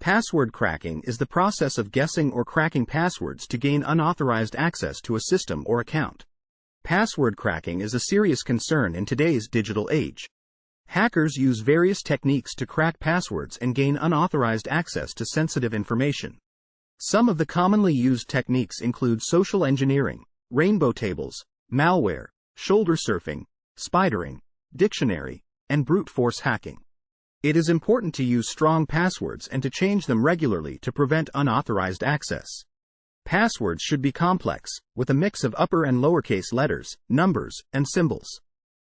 Password cracking is the process of guessing or cracking passwords to gain unauthorized access to a system or account. Password cracking is a serious concern in today's digital age. Hackers use various techniques to crack passwords and gain unauthorized access to sensitive information. Some of the commonly used techniques include social engineering, rainbow tables, malware, shoulder surfing, spidering, dictionary, and brute force hacking. It is important to use strong passwords and to change them regularly to prevent unauthorized access. Passwords should be complex, with a mix of upper and lowercase letters, numbers, and symbols.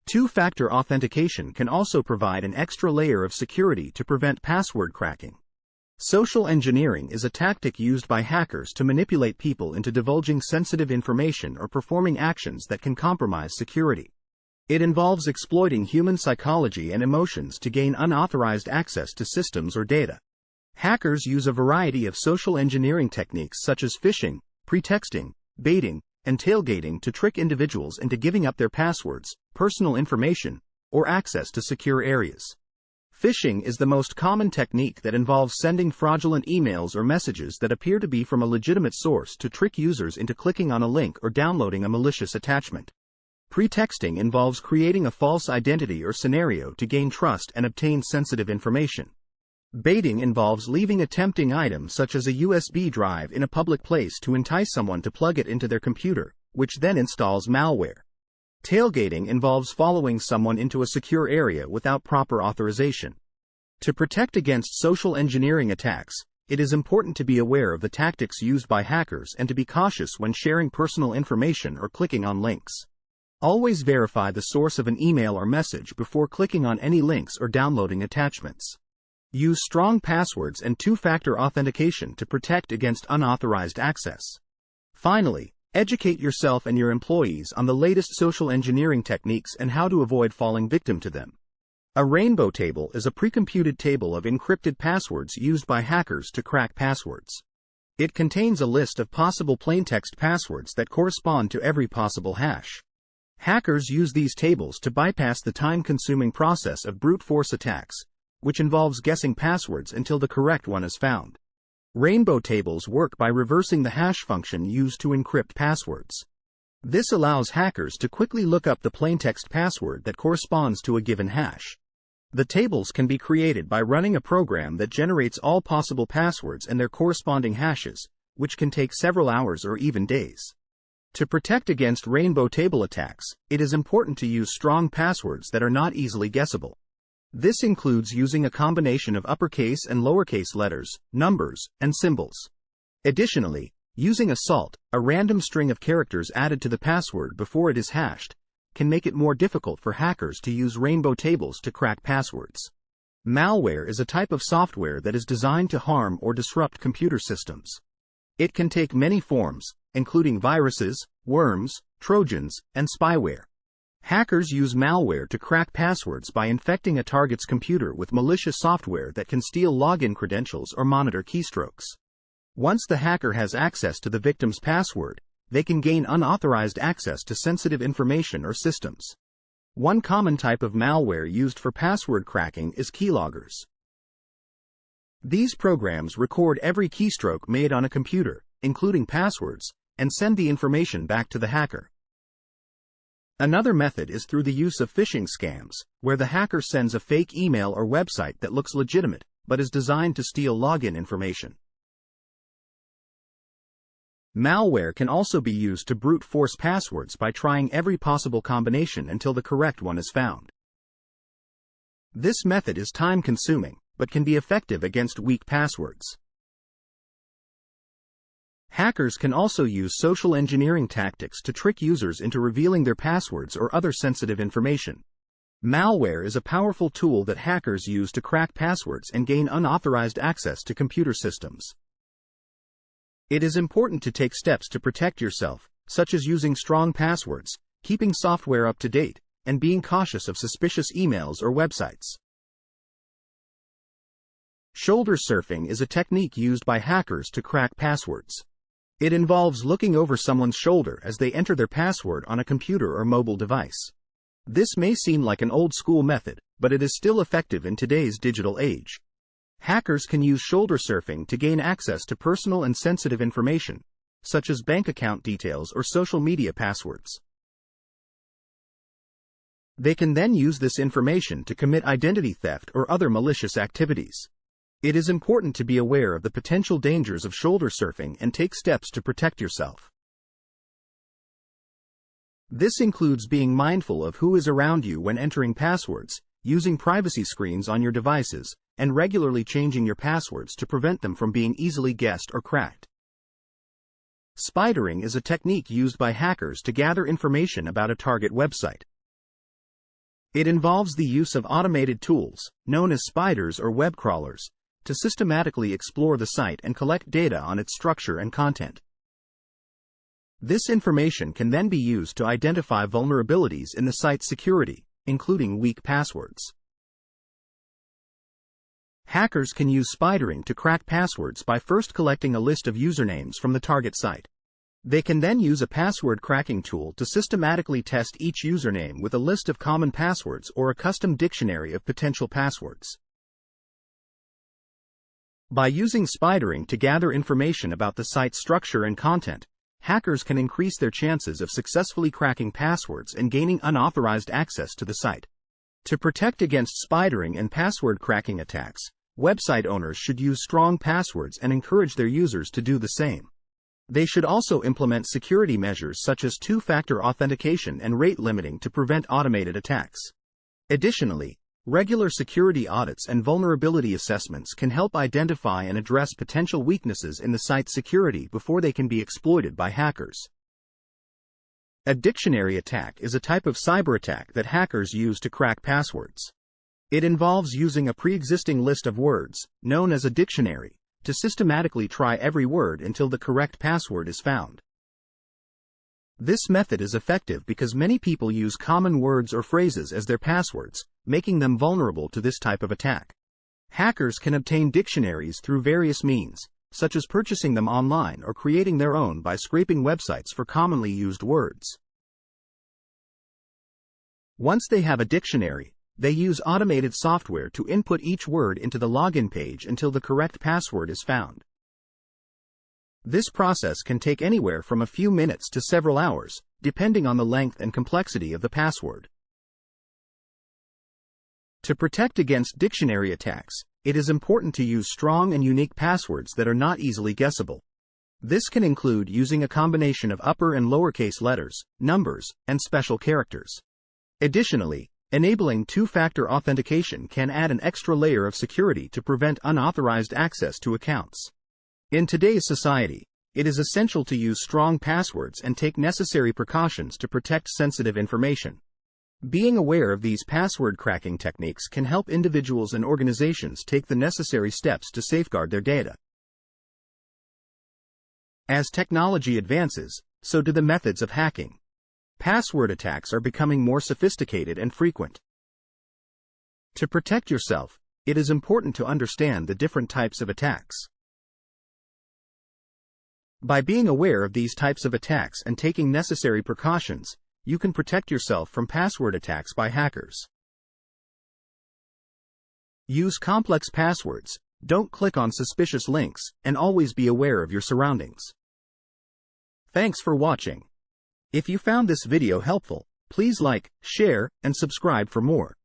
Two-factor authentication can also provide an extra layer of security to prevent password cracking. Social engineering is a tactic used by hackers to manipulate people into divulging sensitive information or performing actions that can compromise security. It involves exploiting human psychology and emotions to gain unauthorized access to systems or data. Hackers use a variety of social engineering techniques such as phishing, pretexting, baiting, and tailgating to trick individuals into giving up their passwords, personal information, or access to secure areas. Phishing is the most common technique that involves sending fraudulent emails or messages that appear to be from a legitimate source to trick users into clicking on a link or downloading a malicious attachment. Pretexting involves creating a false identity or scenario to gain trust and obtain sensitive information. Baiting involves leaving a tempting item such as a USB drive in a public place to entice someone to plug it into their computer, which then installs malware. Tailgating involves following someone into a secure area without proper authorization. To protect against social engineering attacks, it is important to be aware of the tactics used by hackers and to be cautious when sharing personal information or clicking on links. Always verify the source of an email or message before clicking on any links or downloading attachments. Use strong passwords and two-factor authentication to protect against unauthorized access. Finally, educate yourself and your employees on the latest social engineering techniques and how to avoid falling victim to them. A rainbow table is a pre-computed table of encrypted passwords used by hackers to crack passwords. It contains a list of possible plaintext passwords that correspond to every possible hash. Hackers use these tables to bypass the time-consuming process of brute force attacks, which involves guessing passwords until the correct one is found. Rainbow tables work by reversing the hash function used to encrypt passwords. This allows hackers to quickly look up the plaintext password that corresponds to a given hash. The tables can be created by running a program that generates all possible passwords and their corresponding hashes, which can take several hours or even days. To protect against rainbow table attacks, it is important to use strong passwords that are not easily guessable. This includes using a combination of uppercase and lowercase letters, numbers, and symbols. Additionally, using a salt, a random string of characters added to the password before it is hashed, can make it more difficult for hackers to use rainbow tables to crack passwords. Malware is a type of software that is designed to harm or disrupt computer systems. It can take many forms, including viruses, worms, trojans, and spyware. Hackers use malware to crack passwords by infecting a target's computer with malicious software that can steal login credentials or monitor keystrokes. Once the hacker has access to the victim's password, they can gain unauthorized access to sensitive information or systems. One common type of malware used for password cracking is keyloggers. These programs record every keystroke made on a computer, including passwords, and send the information back to the hacker. Another method is through the use of phishing scams, where the hacker sends a fake email or website that looks legitimate, but is designed to steal login information. Malware can also be used to brute force passwords by trying every possible combination until the correct one is found. This method is time-consuming, but can be effective against weak passwords. Hackers can also use social engineering tactics to trick users into revealing their passwords or other sensitive information. Malware is a powerful tool that hackers use to crack passwords and gain unauthorized access to computer systems. It is important to take steps to protect yourself, such as using strong passwords, keeping software up to date, and being cautious of suspicious emails or websites. Shoulder surfing is a technique used by hackers to crack passwords. It involves looking over someone's shoulder as they enter their password on a computer or mobile device. This may seem like an old-school method, but it is still effective in today's digital age. Hackers can use shoulder surfing to gain access to personal and sensitive information, such as bank account details or social media passwords. They can then use this information to commit identity theft or other malicious activities. It is important to be aware of the potential dangers of shoulder surfing and take steps to protect yourself. This includes being mindful of who is around you when entering passwords, using privacy screens on your devices, and regularly changing your passwords to prevent them from being easily guessed or cracked. Spidering is a technique used by hackers to gather information about a target website. It involves the use of automated tools, known as spiders or web crawlers, to systematically explore the site and collect data on its structure and content. This information can then be used to identify vulnerabilities in the site's security, including weak passwords. Hackers can use spidering to crack passwords by first collecting a list of usernames from the target site. They can then use a password cracking tool to systematically test each username with a list of common passwords or a custom dictionary of potential passwords. By using spidering to gather information about the site's structure and content, hackers can increase their chances of successfully cracking passwords and gaining unauthorized access to the site. To protect against spidering and password cracking attacks, website owners should use strong passwords and encourage their users to do the same. They should also implement security measures such as two-factor authentication and rate limiting to prevent automated attacks. Additionally, regular security audits and vulnerability assessments can help identify and address potential weaknesses in the site's security before they can be exploited by hackers. A dictionary attack is a type of cyber attack that hackers use to crack passwords. It involves using a pre-existing list of words, known as a dictionary, to systematically try every word until the correct password is found. This method is effective because many people use common words or phrases as their passwords, making them vulnerable to this type of attack. Hackers can obtain dictionaries through various means, such as purchasing them online or creating their own by scraping websites for commonly used words. Once they have a dictionary, they use automated software to input each word into the login page until the correct password is found. This process can take anywhere from a few minutes to several hours, depending on the length and complexity of the password. To protect against dictionary attacks, it is important to use strong and unique passwords that are not easily guessable. This can include using a combination of upper and lowercase letters, numbers, and special characters. Additionally, enabling two-factor authentication can add an extra layer of security to prevent unauthorized access to accounts. In today's society, it is essential to use strong passwords and take necessary precautions to protect sensitive information. Being aware of these password cracking techniques can help individuals and organizations take the necessary steps to safeguard their data. As technology advances, so do the methods of hacking. Password attacks are becoming more sophisticated and frequent. To protect yourself, it is important to understand the different types of attacks. By being aware of these types of attacks and taking necessary precautions, you can protect yourself from password attacks by hackers. Use complex passwords, don't click on suspicious links, and always be aware of your surroundings. Thanks for watching. If you found this video helpful, please like, share, and subscribe for more.